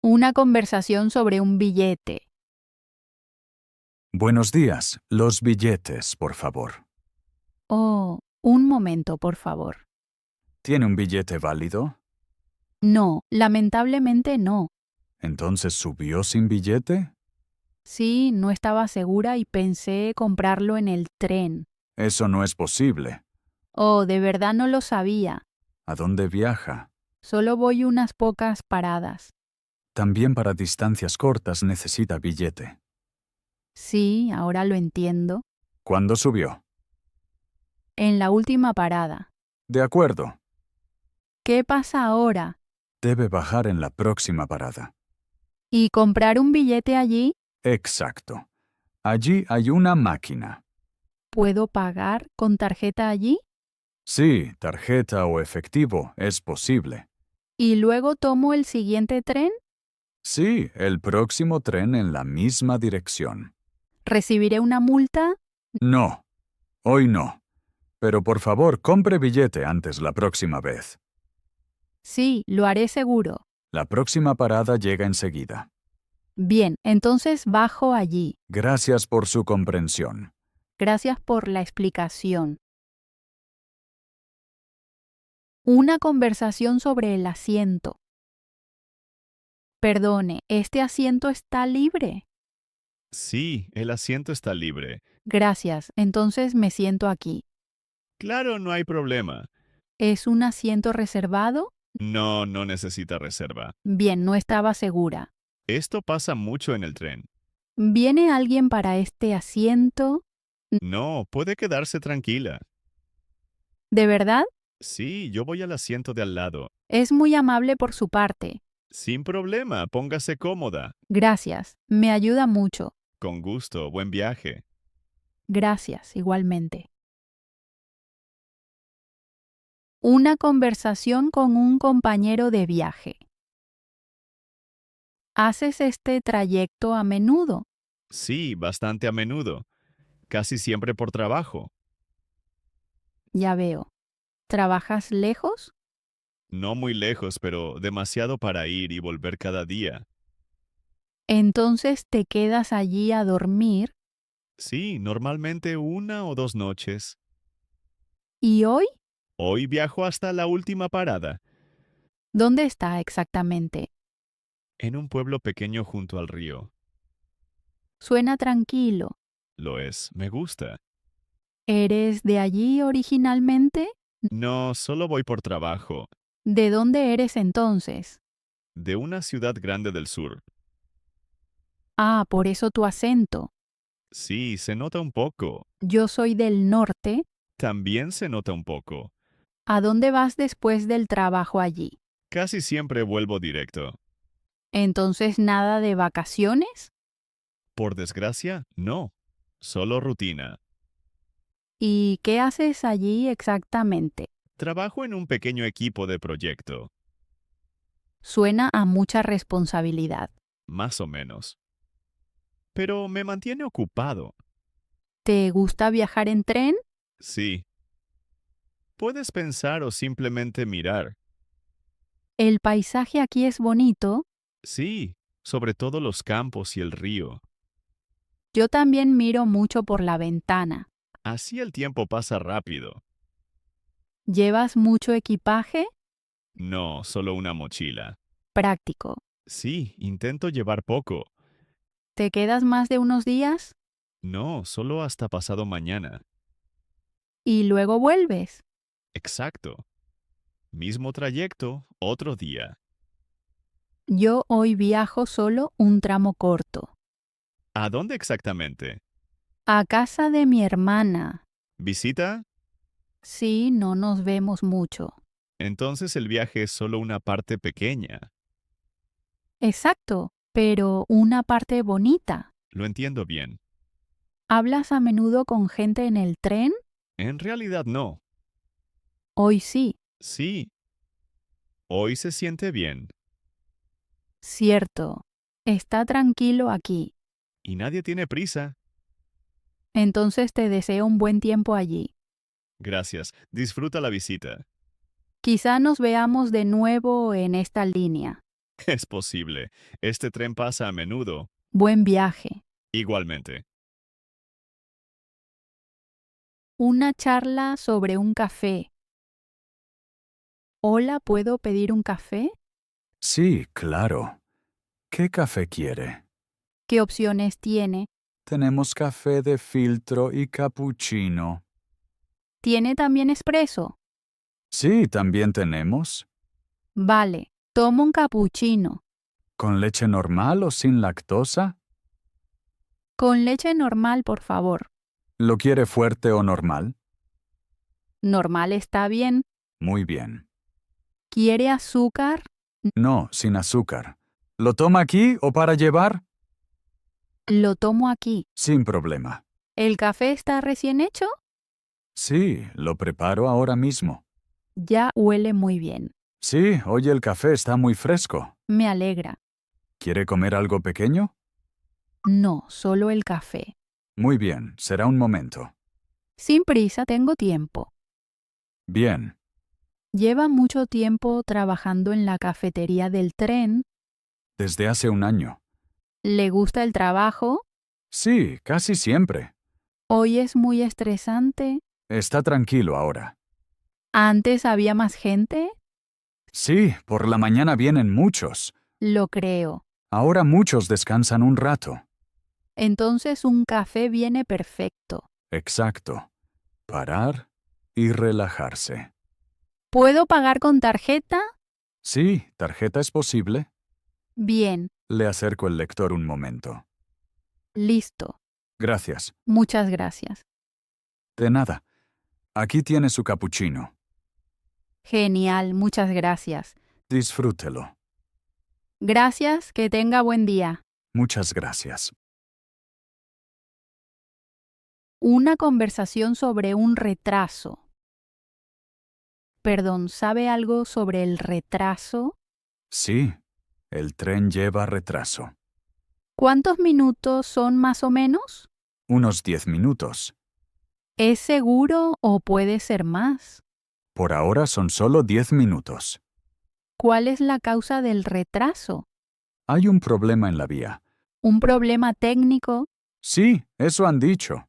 Una conversación sobre un billete. Buenos días. Los billetes, por favor. Oh, un momento, por favor. ¿Tiene un billete válido? No, lamentablemente no. ¿Entonces subió sin billete? Sí, no estaba segura y pensé comprarlo en el tren. Eso no es posible. Oh, de verdad no lo sabía. ¿A dónde viaja? Solo voy unas pocas paradas. También para distancias cortas necesita billete. Sí, ahora lo entiendo. ¿Cuándo subió? En la última parada. De acuerdo. ¿Qué pasa ahora? Debe bajar en la próxima parada. ¿Y comprar un billete allí? Exacto. Allí hay una máquina. ¿Puedo pagar con tarjeta allí? Sí, tarjeta o efectivo, es posible. ¿Y luego tomo el siguiente tren? Sí, el próximo tren en la misma dirección. ¿Recibiré una multa? No, hoy no. Pero por favor, compre billete antes la próxima vez. Sí, lo haré seguro. La próxima parada llega enseguida. Bien, entonces bajo allí. Gracias por su comprensión. Gracias por la explicación. Una conversación sobre el asiento. Perdone, ¿este asiento está libre? Sí, el asiento está libre. Gracias, entonces me siento aquí. Claro, no hay problema. ¿Es un asiento reservado? No, no necesita reserva. Bien, no estaba segura. Esto pasa mucho en el tren. ¿Viene alguien para este asiento? No, puede quedarse tranquila. ¿De verdad? Sí, yo voy al asiento de al lado. Es muy amable por su parte. Sin problema, póngase cómoda. Gracias, me ayuda mucho. Con gusto, buen viaje. Gracias, igualmente. Una conversación con un compañero de viaje. ¿Haces este trayecto a menudo? Sí, bastante a menudo. Casi siempre por trabajo. Ya veo. ¿Trabajas lejos? No muy lejos, pero demasiado para ir y volver cada día. Entonces te quedas allí a dormir. Sí, normalmente 1 o 2 noches. ¿Y hoy? Hoy viajo hasta la última parada, ¿Dónde está exactamente? en un pueblo pequeño junto al río. Suena tranquilo. Lo es, me gusta. ¿Eres de allí originalmente? No, solo voy por trabajo, ¿De dónde eres entonces? de una ciudad grande del sur. Ah, por eso tu acento. Sí, se nota un poco. Yo soy del norte. También se nota un poco. ¿A dónde vas después del trabajo allí? Casi siempre vuelvo directo. Entonces, ¿nada de vacaciones? Por desgracia, no. Solo rutina. ¿Y qué haces allí exactamente? Trabajo en un pequeño equipo de proyecto, Suena a mucha responsabilidad. más o menos. Pero me mantiene ocupado. ¿Te gusta viajar en tren? Sí. Puedes pensar o simplemente mirar. El paisaje aquí es bonito. Sí, sobre todo los campos y el río. Yo también miro mucho por la ventana. Así el tiempo pasa rápido. ¿Llevas mucho equipaje? No, solo una mochila. Práctico. Sí, intento llevar poco. ¿Te quedas más de unos días? No, solo hasta pasado mañana. ¿Y luego vuelves? Exacto. Mismo trayecto, otro día. Yo hoy viajo solo un tramo corto. ¿A dónde exactamente? A casa de mi hermana. ¿Visita? Sí, no nos vemos mucho. Entonces el viaje es solo una parte pequeña. Exacto, pero una parte bonita. Lo entiendo bien. ¿Hablas a menudo con gente en el tren? En realidad no. Hoy sí. Sí, hoy se siente bien. Cierto. Está tranquilo aquí. Y nadie tiene prisa. Entonces te deseo un buen tiempo allí. Gracias. Disfruta la visita. Quizá nos veamos de nuevo en esta línea. Es posible. Este tren pasa a menudo. Buen viaje. Igualmente. Una charla sobre un café. Hola, ¿puedo pedir un café? Sí, claro. ¿Qué café quiere? ¿Qué opciones tiene? Tenemos café de filtro y cappuccino. ¿Tiene también espresso? Sí, también tenemos. Vale, tomo un cappuccino. ¿Con leche normal o sin lactosa? Con leche normal, por favor. ¿Lo quiere fuerte o normal? Normal está bien. Muy bien. ¿Quiere azúcar? No, sin azúcar. ¿Lo toma aquí o para llevar? Lo tomo aquí. Sin problema. ¿El café está recién hecho? Sí, lo preparo ahora mismo. Ya huele muy bien. Sí, hoy el café está muy fresco. Me alegra. ¿Quiere comer algo pequeño? No, solo el café. Muy bien, será un momento. Sin prisa, tengo tiempo. Bien. Lleva mucho tiempo trabajando en la cafetería del tren. Desde hace un año. ¿Le gusta el trabajo? Sí, casi siempre. Hoy es muy estresante. Está tranquilo ahora. ¿Antes había más gente? Sí, por la mañana vienen muchos. Lo creo. Ahora muchos descansan un rato. Entonces un café viene perfecto. Exacto. Parar y relajarse. ¿Puedo pagar con tarjeta? Sí, ¿tarjeta es posible? Bien, Le acerco el lector un momento. listo. Gracias. Muchas gracias. De nada. Aquí tiene su cappuccino. Genial, muchas gracias. Disfrútelo. Gracias, que tenga buen día. Muchas gracias. Una conversación sobre un retraso. Perdón, ¿sabe algo sobre el retraso? Sí, el tren lleva retraso. ¿Cuántos minutos son más o menos? Unos 10 minutos. ¿Es seguro o puede ser más? Por ahora son solo 10 minutos. ¿Cuál es la causa del retraso? Hay un problema en la vía. ¿Un problema técnico? Sí, eso han dicho.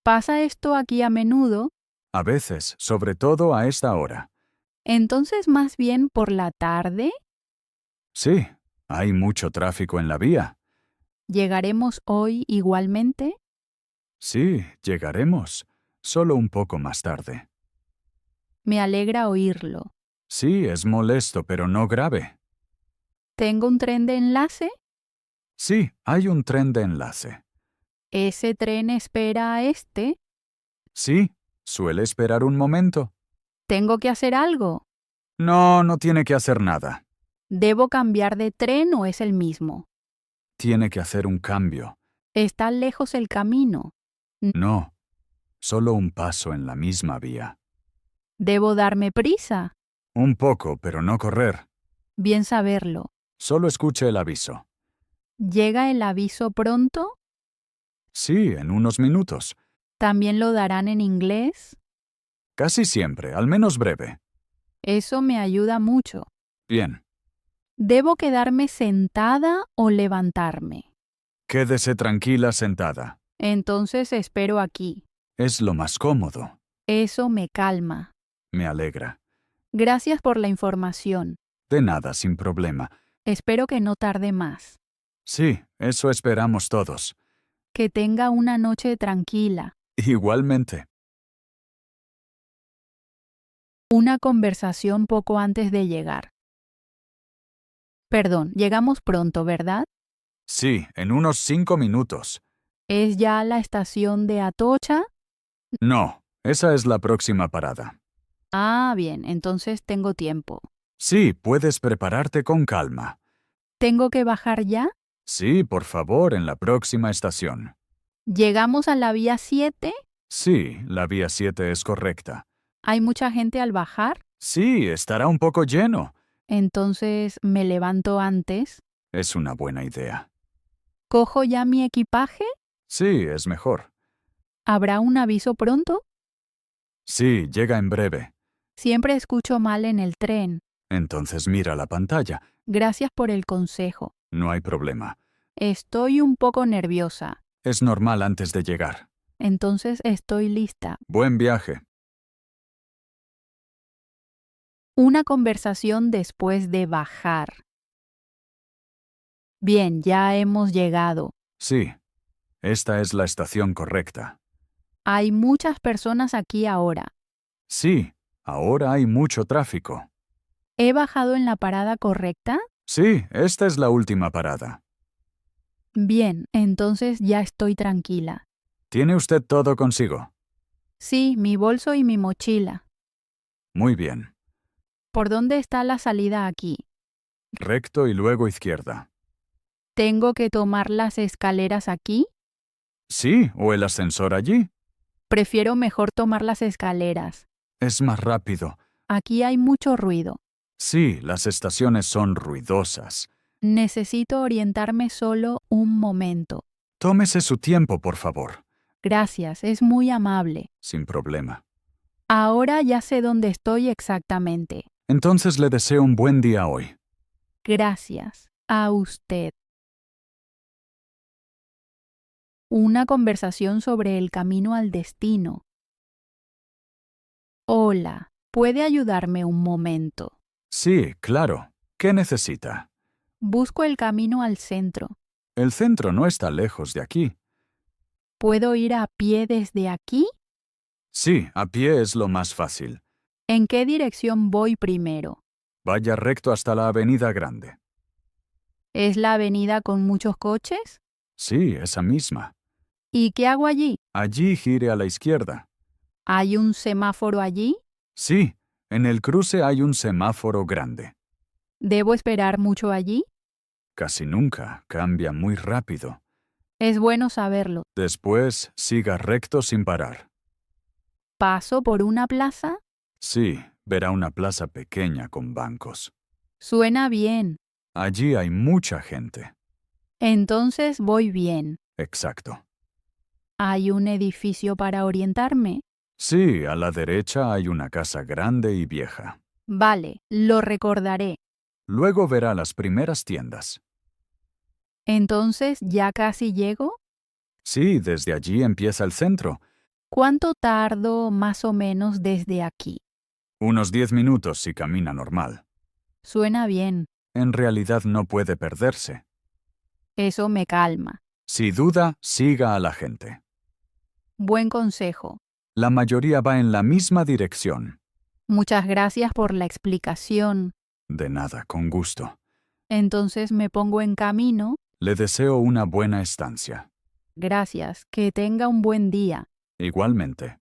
¿Pasa esto aquí a menudo? A veces, sobre todo a esta hora. Entonces más bien por la tarde. Sí, hay mucho tráfico en la vía. ¿Llegaremos hoy igualmente? Sí, llegaremos. Solo un poco más tarde. Me alegra oírlo. Sí, es molesto, pero no grave. ¿Tengo un tren de enlace? Sí, hay un tren de enlace. ¿Ese tren espera a este? Sí, suele esperar un momento. ¿Tengo que hacer algo? No, no tiene que hacer nada. ¿Debo cambiar de tren o es el mismo? Tiene que hacer un cambio. ¿Está lejos el camino? No, solo un paso en la misma vía. ¿Debo darme prisa? Un poco, pero no correr. Bien saberlo. Solo escuche el aviso. ¿Llega el aviso pronto? Sí, en unos minutos. ¿También lo darán en inglés? Casi siempre, al menos breve. Eso me ayuda mucho. Bien. ¿Debo quedarme sentada o levantarme? Quédese tranquila sentada. Entonces espero aquí. Es lo más cómodo. Eso me calma. Me alegra. Gracias por la información. De nada, sin problema. Espero que no tarde más. Sí, eso esperamos todos. Que tenga una noche tranquila. Igualmente. Una conversación poco antes de llegar. Perdón, llegamos pronto, ¿verdad? Sí, en unos 5 minutos. ¿Es ya la estación de Atocha? No, esa es la próxima parada. Ah, bien, entonces tengo tiempo. Sí, puedes prepararte con calma. ¿Tengo que bajar ya? Sí, por favor, en la próxima estación. ¿Llegamos a la vía 7? Sí, la vía 7 es correcta. ¿Hay mucha gente al bajar? Sí, estará un poco lleno. Entonces me levanto antes. Es una buena idea. ¿Cojo ya mi equipaje? Sí, es mejor. ¿Habrá un aviso pronto? Sí, llega en breve. Siempre escucho mal en el tren. Entonces mira la pantalla. Gracias por el consejo. No hay problema. Estoy un poco nerviosa. Es normal antes de llegar. Entonces estoy lista. Buen viaje. Una conversación después de bajar. Bien, ya hemos llegado. Sí, esta es la estación correcta. Hay muchas personas aquí ahora. Sí, ahora hay mucho tráfico. ¿He bajado en la parada correcta? Sí, esta es la última parada. Bien, entonces ya estoy tranquila. ¿Tiene usted todo consigo? Sí, mi bolso y mi mochila. Muy bien. ¿Por dónde está la salida aquí? Recto y luego izquierda. ¿Tengo que tomar las escaleras aquí? Sí, o el ascensor allí. Prefiero mejor tomar las escaleras. Es más rápido. Aquí hay mucho ruido. Sí, las estaciones son ruidosas. Necesito orientarme solo un momento. Tómese su tiempo, por favor. Gracias, es muy amable. Sin problema. Ahora ya sé dónde estoy exactamente. Entonces le deseo un buen día hoy. Gracias. A usted. Una conversación sobre el camino al destino. Hola, ¿puede ayudarme un momento? Sí, claro. ¿Qué necesita? Busco el camino al centro. El centro no está lejos de aquí. ¿Puedo ir a pie desde aquí? Sí, a pie es lo más fácil. ¿En qué dirección voy primero? Vaya recto hasta la Avenida Grande. ¿Es la avenida con muchos coches? Sí, esa misma. ¿Y qué hago allí? Allí gire a la izquierda. ¿Hay un semáforo allí? Sí, en el cruce hay un semáforo grande. ¿Debo esperar mucho allí? Casi nunca, cambia muy rápido. Es bueno saberlo. Después, siga recto sin parar. ¿Paso por una plaza? Sí, verá una plaza pequeña con bancos. Suena bien. Allí hay mucha gente. Entonces voy bien. Exacto. ¿Hay un edificio para orientarme? Sí, a la derecha hay una casa grande y vieja. Vale, lo recordaré. Luego verá las primeras tiendas. Entonces, ¿ya casi llego? Sí, desde allí empieza el centro. ¿Cuánto tardo más o menos desde aquí? Unos 10 minutos si camina normal. Suena bien. En realidad no puede perderse. Eso me calma. Si duda, siga a la gente. Buen consejo. La mayoría va en la misma dirección. Muchas gracias por la explicación. De nada, con gusto. Entonces me pongo en camino. Le deseo una buena estancia. Gracias. Que tenga un buen día. Igualmente.